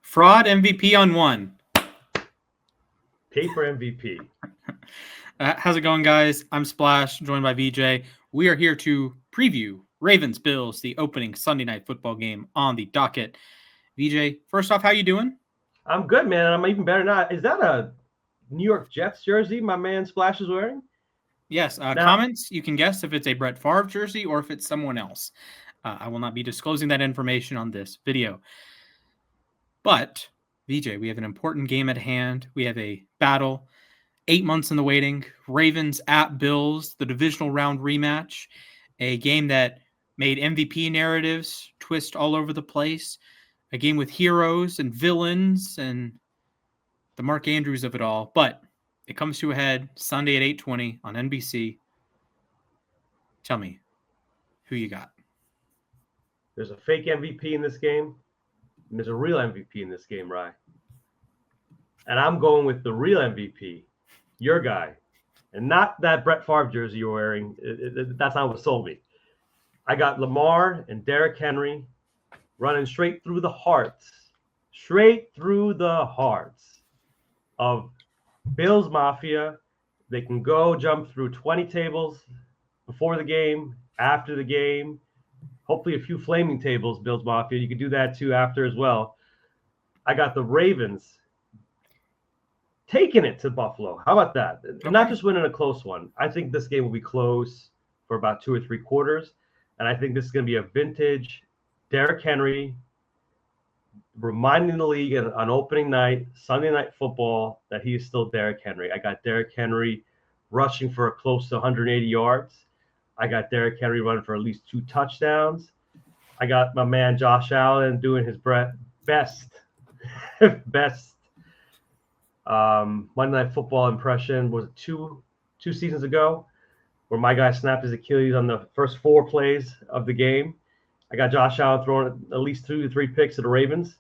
Fraud MVP on one. Paper MVP. How's it going, guys? I'm Splash, joined by Vijay. We are here to preview Ravens-Bills, the opening Sunday night football game on the docket. Vijay, first off, how you doing? I'm good, man. I'm even better now. Is that a New York Jets jersey my man Splash is wearing? Yes. Comments, you can guess if it's a Brett Favre jersey or if it's someone else. I will not be disclosing that information on this video. But, Vijay, we have an important game at hand. We have a battle. 8 months in the waiting. Ravens at Bills, the divisional round rematch. A game that made MVP narratives twist all over the place. A game with heroes and villains and the Mark Andrews of it all. But it comes to a head Sunday at 8:20 on NBC. Tell me, who you got? There's a fake MVP in this game. And there's a real MVP in this game, Rye. And I'm going with the real MVP, your guy. And not that Brett Favre jersey you're wearing. That's not what sold me. I got Lamar and Derrick Henry running straight through the hearts of Bills Mafia. They can go jump through 20 tables before the game, after the game, hopefully a few flaming tables, Bills Mafia. You can do that too after as well. I got the Ravens taking it to Buffalo. How about that? Okay. Not just winning a close one. I think this game will be close for about 2 or 3 quarters. And I think this is going to be a vintage Derrick Henry reminding the league on opening night, Sunday night football, that he is still Derrick Henry. I got Derrick Henry rushing for close to 180 yards. I got Derrick Henry running for at least 2 touchdowns. I got my man Josh Allen doing his best Monday Night Football impression. Was it two seasons ago, where my guy snapped his Achilles on the first 4 plays of the game. I got Josh Allen throwing at least 2 to 3 picks to the Ravens.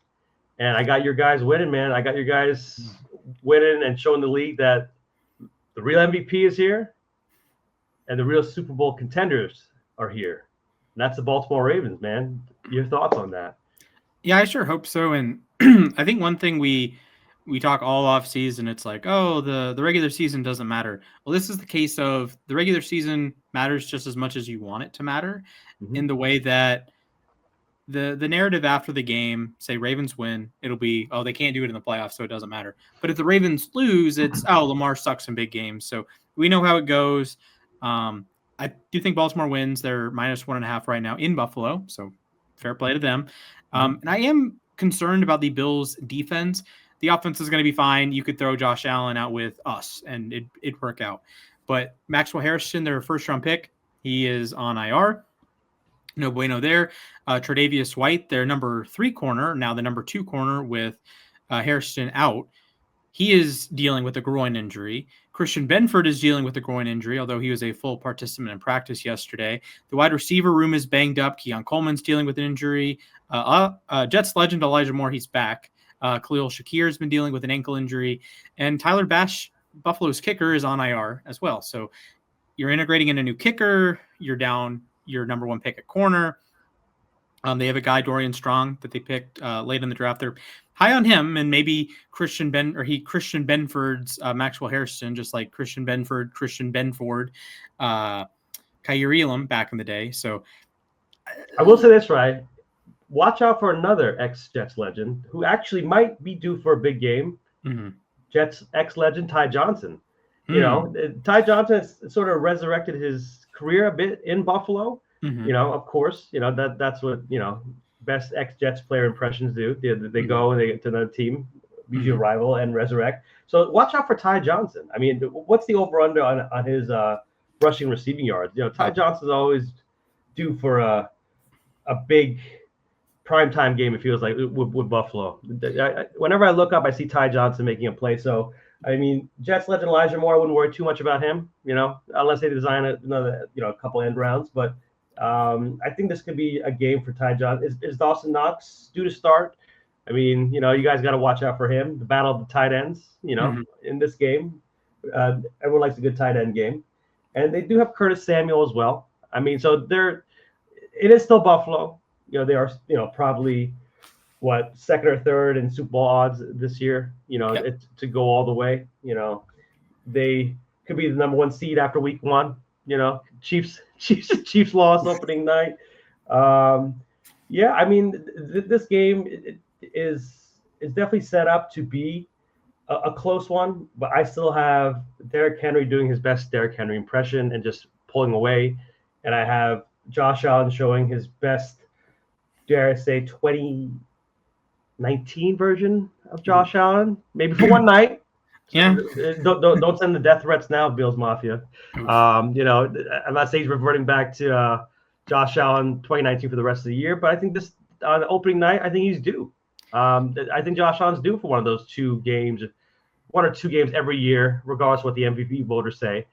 And I got your guys winning, man. I got your guys winning and showing the league that the real MVP is here and the real Super Bowl contenders are here. And that's the Baltimore Ravens, man. Your thoughts on that? Yeah, I sure hope so. And I think one thing we talk all off season, it's like, oh, the regular season doesn't matter. Well, this is the case of the regular season matters just as much as you want it to matter, in the way that the narrative after the game, say Ravens win, it'll be, oh, they can't do it in the playoffs, so it doesn't matter. But if the Ravens lose, it's, oh, Lamar sucks in big games. So we know how it goes. I do think Baltimore wins. They're -1.5 right now in Buffalo, so fair play to them. And I am concerned about the Bills' defense. The offense is going to be fine. You could throw Josh Allen out with us, and it'd work out. But Maxwell Harrison, their first-round pick, he is on IR. No bueno there. Tre'Davious White, their number 3 corner, now the number 2 corner with Harrison out. He is dealing with a groin injury. Christian Benford is dealing with a groin injury, although he was a full participant in practice yesterday. The wide receiver room is banged up. Keon Coleman's dealing with an injury. Jets legend Elijah Moore, he's back. Khalil Shakir has been dealing with an ankle injury. And Tyler Bash, Buffalo's kicker, is on IR as well. So you're integrating in a new kicker. You're down your number 1 pick at corner. They have a guy, Dorian Strong, that they picked late in the draft. They're high on him, and maybe Christian Benford's Maxwell Harrison, just like Christian Benford, Kaiir Elam back in the day. So I will say this, right? Watch out for another ex-Jets legend who actually might be due for a big game. Jets ex-legend Ty Johnson. You know, Ty Johnson has sort of resurrected his career a bit in Buffalo. You know, of course, you know, that's what, you know, best ex-Jets player impressions do. They go and they get to another team, beat your rival, and resurrect. So watch out for Ty Johnson. I mean, what's the over-under on his rushing receiving yards? You know, Ty Johnson's always due for a big primetime game, it feels like, with Buffalo. Whenever I look up, I see Ty Johnson making a play. So, I mean, Jets legend Elijah Moore, I wouldn't worry too much about him, you know, unless they design another, you know, a couple end rounds. But I think this could be a game for Ty Johnson. Is Dawson Knox due to start? I mean, you know, you guys got to watch out for him. The battle of the tight ends, you know, in this game. Everyone likes a good tight end game. And they do have Curtis Samuel as well. I mean, so it is still Buffalo. You know, they are, you know, probably what, second or third in Super Bowl odds this year. Yep. It's to go all the way. They could be the number one seed after week one. Chiefs lost opening night. Yeah, I mean, this game is definitely set up to be a close one, but I still have Derrick Henry doing his best Derrick Henry impression and just pulling away, and I have Josh Allen showing his best, dare I say, 2019 version of Josh Allen, maybe for one night. Yeah. Don't send the death threats now, Bills Mafia. I'm not saying he's reverting back to Josh Allen 2019 for the rest of the year, but I think this on opening night, I think he's due. I think Josh Allen's due for one of those 2 games, 1 or 2 games every year, regardless of what the MVP voters say,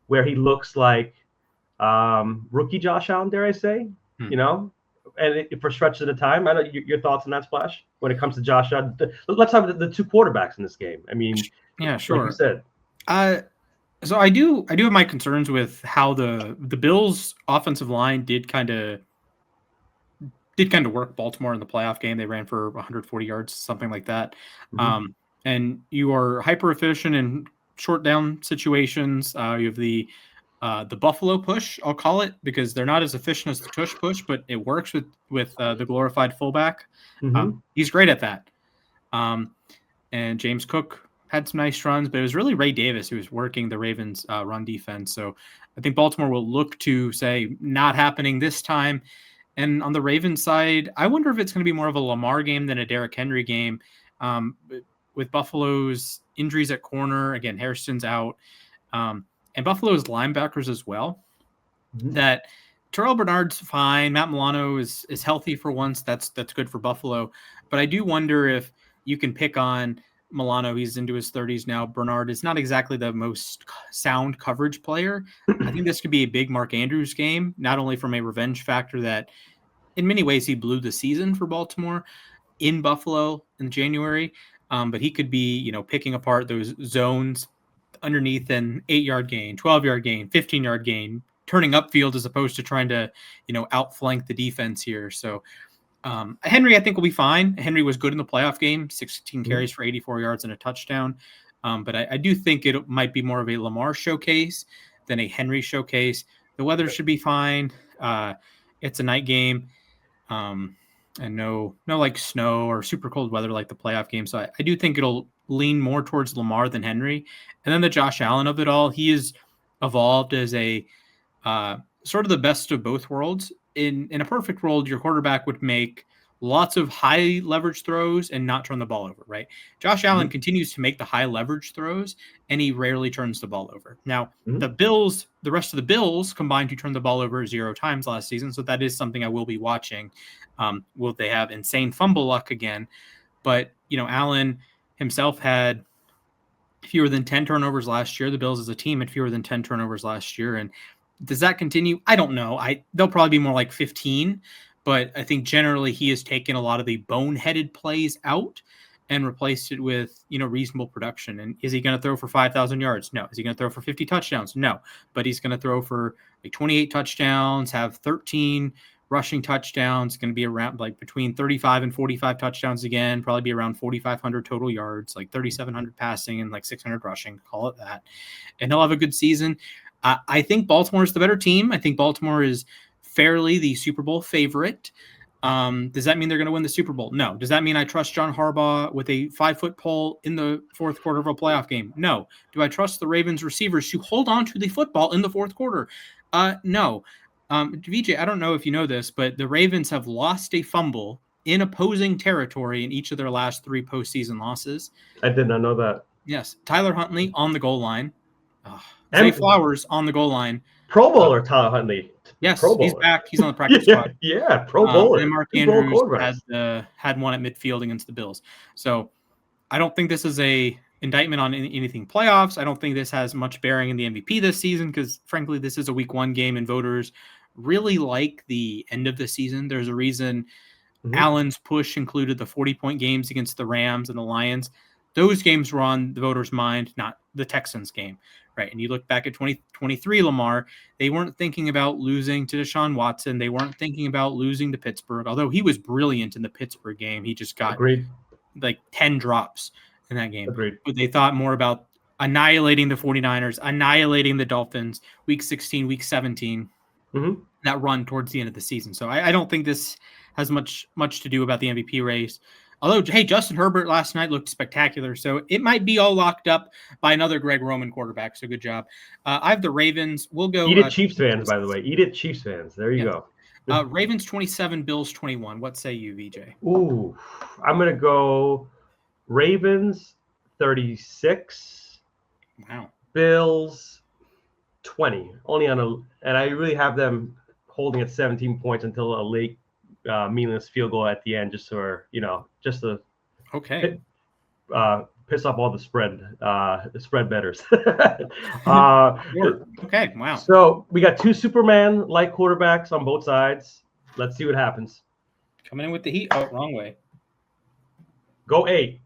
where he looks like rookie Josh Allen, dare I say, and for stretches of time. I know your thoughts on that, Splash, when it comes to Josh Allen. Let's have the 2 quarterbacks in this game. I mean, yeah, sure. Like you said. So I do have my concerns with how the Bills' offensive line did kind of work Baltimore in the playoff game. They ran for 140 yards, something like that. Mm-hmm. And you are hyper efficient in short down situations. You have the Buffalo push, I'll call it, because they're not as efficient as the tush push, but it works with the glorified fullback. Mm-hmm. He's great at that. And James Cook had some nice runs, but it was really Ray Davis who was working the Ravens' run defense. So I think Baltimore will look to say, not happening this time. And on the Ravens side, I wonder if it's going to be more of a Lamar game than a Derrick Henry game. With Buffalo's injuries at corner, again, Harrison's out, and Buffalo's linebackers as well, that Terrell Bernard's fine. Matt Milano is healthy for once. That's good for Buffalo. But I do wonder if you can pick on Milano. He's into his 30s now. Bernard is not exactly the most sound coverage player. I think this could be a big Mark Andrews game, not only from a revenge factor that in many ways he blew the season for Baltimore in Buffalo in January, but he could be, picking apart those zones underneath an 8-yard gain, 12-yard gain, 15-yard gain, turning upfield as opposed to trying to, outflank the defense here. So Henry, I think, will be fine. Henry was good in the playoff game, 16 carries for 84 yards and a touchdown. But I do think it might be more of a Lamar showcase than a Henry showcase. The weather should be fine. It's a night game. And no like snow or super cold weather like the playoff game. So I do think it'll lean more towards Lamar than Henry. And then the Josh Allen of it all, he is evolved as a sort of the best of both worlds. In a perfect world, your quarterback would make lots of high leverage throws and not turn the ball over, right? Josh Allen continues to make the high leverage throws, and he rarely turns the ball over. Now, the rest of the Bills combined to turn the ball over 0 times last season, so that is something I will be watching. Will they have insane fumble luck again? But, Allen himself had fewer than 10 turnovers last year. The Bills as a team had fewer than 10 turnovers last year, and does that continue? I don't know. They'll probably be more like 15, but I think generally he has taken a lot of the boneheaded plays out and replaced it with, reasonable production. And is he going to throw for 5,000 yards? No. Is he going to throw for 50 touchdowns? No. But he's going to throw for like 28 touchdowns, have 13 rushing touchdowns, going to be around like between 35 and 45 touchdowns again, probably be around 4,500 total yards, like 3,700 passing and like 600 rushing, call it that. And he'll have a good season. I think Baltimore is the better team. I think Baltimore is fairly the Super Bowl favorite. Does that mean they're going to win the Super Bowl? No. Does that mean I trust John Harbaugh with a 5-foot pole in the fourth quarter of a playoff game? No. Do I trust the Ravens receivers to hold on to the football in the fourth quarter? No. Vijay, I don't know if you know this, but the Ravens have lost a fumble in opposing territory in each of their last 3 postseason losses. I did not know that. Yes. Tyler Huntley on the goal line. Zay Flowers on the goal line. Pro Bowler Tyler Huntley. Yes, he's back. He's on the practice squad. Yeah, Pro Bowler. And Mark Andrews had one at midfield against the Bills. So I don't think this is a indictment on anything playoffs. I don't think this has much bearing in the MVP this season because, frankly, this is a week 1 game and voters really like the end of the season. There's a reason Allen's push included the 40-point games against the Rams and the Lions. Those games were on the voters' mind, not the Texans game, Right. And you look back at 2023 Lamar, they weren't thinking about losing to Deshaun Watson. They weren't thinking about losing to Pittsburgh, although he was brilliant in the Pittsburgh game. He just got like 10 drops in that game. Agreed. But they thought more about annihilating the 49ers, annihilating the Dolphins, week 16, week 17, that run towards the end of the season. So I don't think this has much to do about the MVP race. Although, hey, Justin Herbert last night looked spectacular. So it might be all locked up by another Greg Roman quarterback. So good job. I have the Ravens. We'll go. Eat it, Chiefs fans, by the way. Eat it, Chiefs fans. There you go. Ravens 27, Bills 21. What say you, Vijay? Ooh, I'm going to go Ravens 36. Wow. Bills 20. And I really have them holding at 17 points until a late meaningless field goal at the end, just to piss off all the spread bettors. Okay, wow. So we got two Superman-like quarterbacks on both sides. Let's see what happens. Coming in with the heat. Oh, wrong way. Go 8.